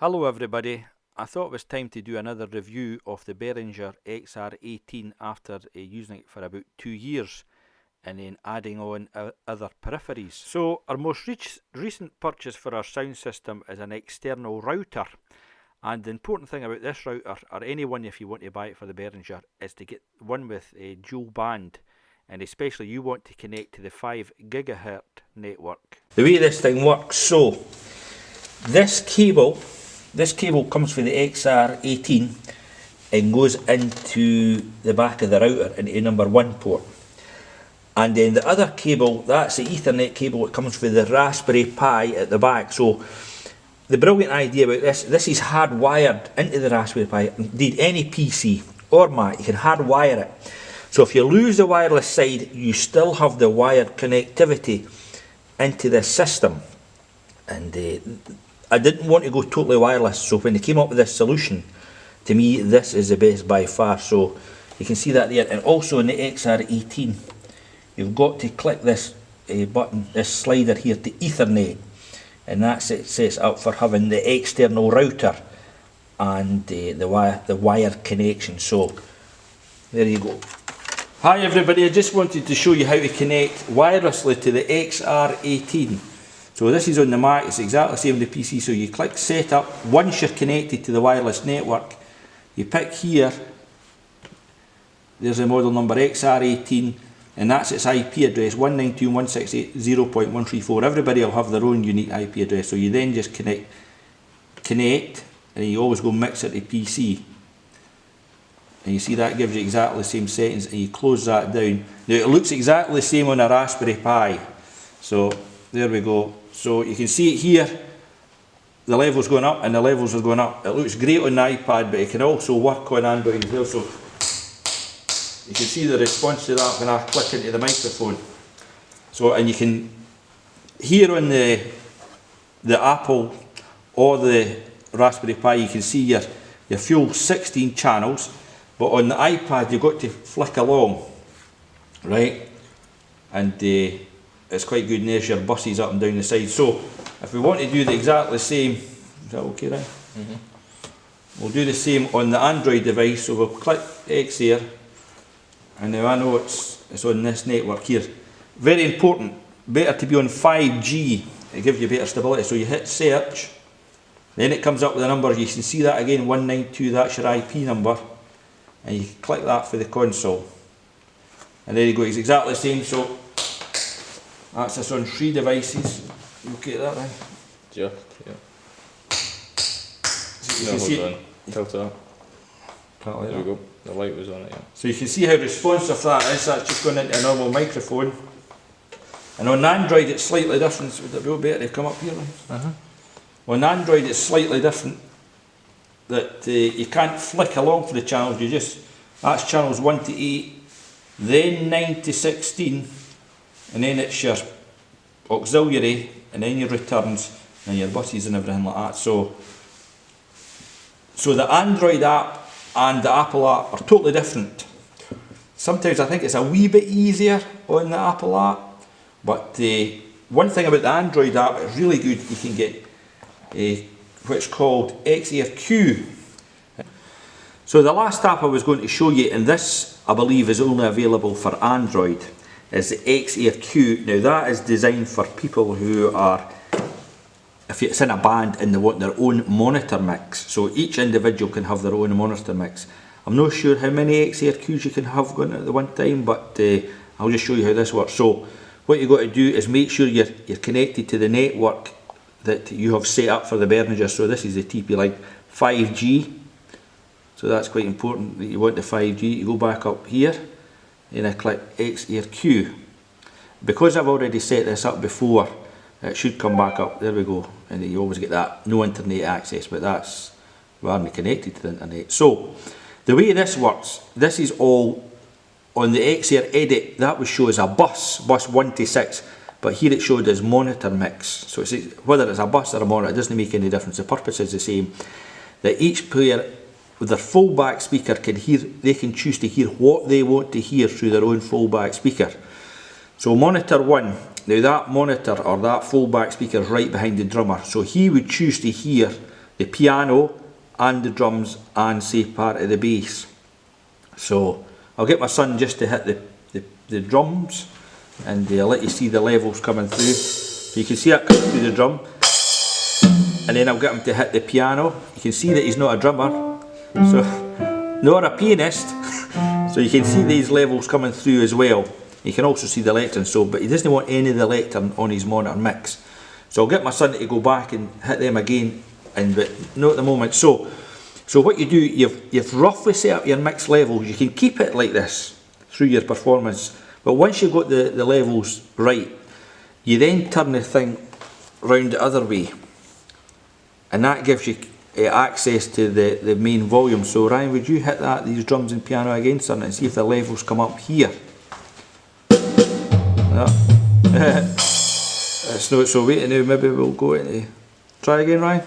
Hello everybody, I thought it was time to do another review of the Behringer XR18 after using it for about 2 years and then adding on other peripheries. So our most recent purchase for our sound system is an external router, and the important thing about this router, or anyone if you want to buy it for the Behringer, is to get one with a dual band, and especially you want to connect to the 5 GHz network. The way this thing works, so this cable comes from the XR18 and goes into the back of the router into number 1 port. And then the other cable, that's the Ethernet cable that comes from the Raspberry Pi at the back. So the brilliant idea about this is hardwired into the Raspberry Pi. Indeed, any PC or Mac, you can hardwire it. So if you lose the wireless side, you still have the wired connectivity into this system. And I didn't want to go totally wireless, so when they came up with this solution, to me this is the best by far. So you can see that there. And also in the XR18, you've got to click this button, this slider here, to Ethernet, and that's it, sets up for having the external router and the wired connection. So there you go. Hi everybody, I just wanted to show you how to connect wirelessly to the XR18. So this is on the Mac, it's exactly the same on the PC. So you click setup. Once you're connected to the wireless network, you pick here, there's the model number XR18, and that's its IP address, 192.168.0.134. Everybody will have their own unique IP address. So you then just connect, and you always go mixer to PC. And you see that gives you exactly the same settings, and you close that down. Now it looks exactly the same on a Raspberry Pi. So there we go. So you can see it here, the levels going up and the levels are going up. It looks great on the iPad, but it can also work on Android as well. So you can see the response to that when I click into the microphone. So, and you can hear on the Apple or the Raspberry Pi, you can see your full 16 channels, but on the iPad you've got to flick along, right? And it's quite good, and there's your buses up and down the side. So if we want to do exactly the same, is that okay, right? We'll do the same on the Android device. So we'll click X here, and now I know it's on this network here. Very important, better to be on 5G, it gives you better stability. So you hit search, then it comes up with a number. You can see that again, 192, that's your IP number, and you click that for the console, and there you go, it's exactly the same. So that's us on 3 devices. You okay with that, right? Yeah. So you can see it. Tilt it up. There we go. The light was on it, yeah. So you can see how responsive that is. That's just going into a normal microphone. And on Android it's slightly different. Would it be better to come up here? On Android it's slightly different. That you can't flick along for the channels. You just, that's channels 1 to 8, then 9 to 16. And then it's your auxiliary, and then your returns, and your buses and everything like that. So the Android app and the Apple app are totally different. Sometimes I think it's a wee bit easier on the Apple app, but one thing about the Android app is really good. You can get what's called XR18. So the last app I was going to show you, and this I believe is only available for Android, is the XR18. Now that is designed for people who are, if it's in a band and they want their own monitor mix. So each individual can have their own monitor mix. I'm not sure how many XR18s you can have going at the one time, but I'll just show you how this works. So what you've got to do is make sure you're connected to the network that you have set up for the Behringer. So this is the TP-Link 5G. So that's quite important that you want the 5G. You go back up here, and I click XR18. Because I've already set this up before, it should come back up. There we go. And you always get that no internet access, but that's, we aren't connected to the internet. So the way this works, this is all on the XR edit. That was shown as a bus 1 to 6, but here it showed as monitor mix. So it's, whether it's a bus or a monitor, it doesn't make any difference. The purpose is the same. That each player with their fallback speaker can hear, they can choose to hear what they want to hear through their own fallback speaker. So monitor 1, now that monitor or that fallback speaker is right behind the drummer, so he would choose to hear the piano and the drums and say part of the bass. So I'll get my son just to hit the drums, and I'll let you see the levels coming through. So you can see that coming through the drum, and then I'll get him to hit the piano. You can see that he's not a drummer, so nor a pianist. So you can see these levels coming through as well. You can also see the lectern, but he doesn't want any of the lectern on his monitor mix. So I'll get my son to go back and hit them again, but not at the moment. So what you do, you've roughly set up your mix levels. You can keep it like this through your performance, but once you've got the levels right, you then turn the thing round the other way, and that gives you access to the main volume. So Ryan, would you hit these drums and piano again, son, and see if the levels come up here? No. So wait now, maybe we'll go into, try again, Ryan.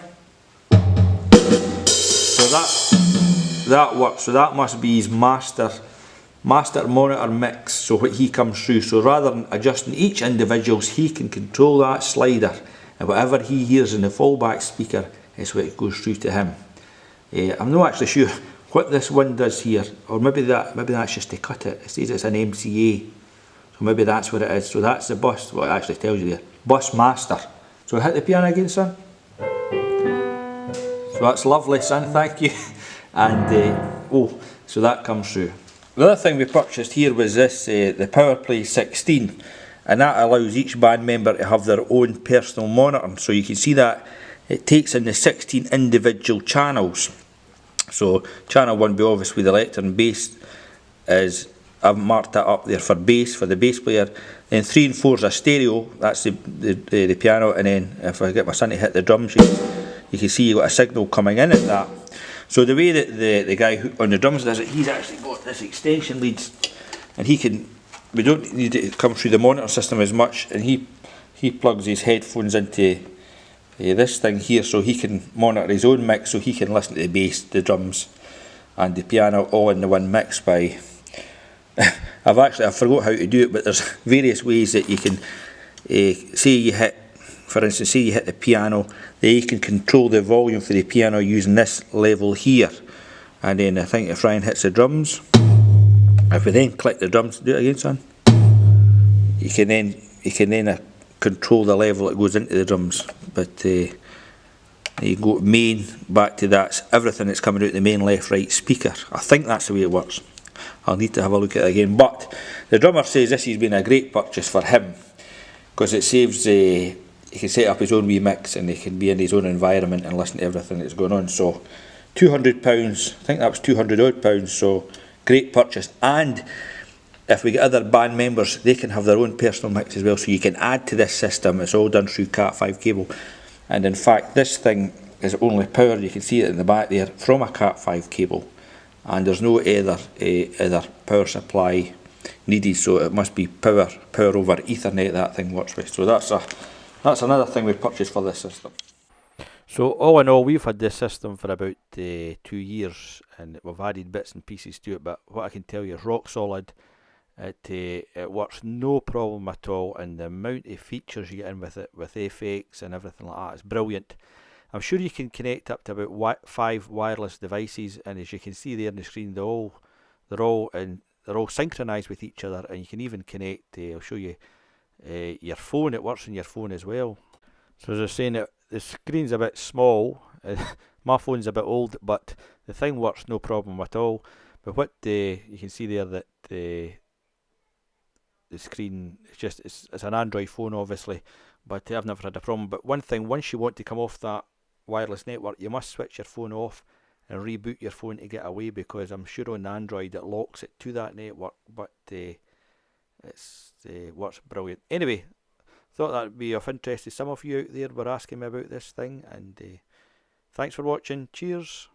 So that works. So that must be his master monitor mix, so what he comes through. So rather than adjusting each individual's, he can control that slider, and whatever he hears in the fallback speaker is what goes through to him. I'm not actually sure what this one does here, or maybe that's just to cut it. It says it's an MCA, so maybe that's what it is. So that's the bus, what it actually tells you there, bus master. So hit the piano again, son. So that's lovely, son, thank you. And so that comes through. The other thing we purchased here was this, the PowerPlay 16, and that allows each band member to have their own personal monitor. So you can see that it takes in the 16 individual channels. So channel 1 be obviously the lectern, bass is, I've marked that up there for bass, for the bass player. Then 3 and 4 is a stereo, that's the piano, and then if I get my son to hit the drums, you can see you've got a signal coming in at that. So the way that the guy who on the drums does it, he's actually got this extension leads, and we don't need it to come through the monitor system as much, and he plugs his headphones into this thing here, so he can monitor his own mix, so he can listen to the bass, the drums and the piano all in the one mix by I forgot how to do it, but there's various ways that you can say you hit the piano, then you can control the volume for the piano using this level here. And then I think if Ryan hits the drums, if we then click the drums, do it again, son, you can then control the level that goes into the drums. But you go main, back to that's everything that's coming out the main left right speaker. I think that's the way it works. I'll need to have a look at it again, but the drummer says this has been a great purchase for him, because it saves he can set up his own wee mix, and he can be in his own environment and listen to everything that's going on. So £200, I think that was £200 odd, so great purchase. And if we get other band members, they can have their own personal mix as well, so you can add to this system. It's all done through Cat5 cable, and in fact this thing is only powered, you can see it in the back there, from a Cat5 cable, and there's no other power supply needed, so it must be power over Ethernet that thing works with. So that's another thing we purchased for this system. So all in all, we've had this system for about 2 years, and we've added bits and pieces to it, but what I can tell you is rock solid. It works no problem at all, and the amount of features you get in with it, with effects and everything like that, is brilliant. I'm sure you can connect up to about 5 wireless devices, and as you can see there on the screen, they're all synchronized with each other, and you can even connect. I'll show you your phone. It works on your phone as well. So as I was saying, the screen's a bit small. My phone's a bit old, but the thing works no problem at all. But what you can see there, that the screen it's an Android phone obviously, but I've never had a problem. But one thing, once you want to come off that wireless network, you must switch your phone off and reboot your phone to get away, because I'm sure on Android it locks it to that network, but it works brilliant. Anyway, thought that would be of interest to some of you out there were asking me about this thing, and thanks for watching. Cheers.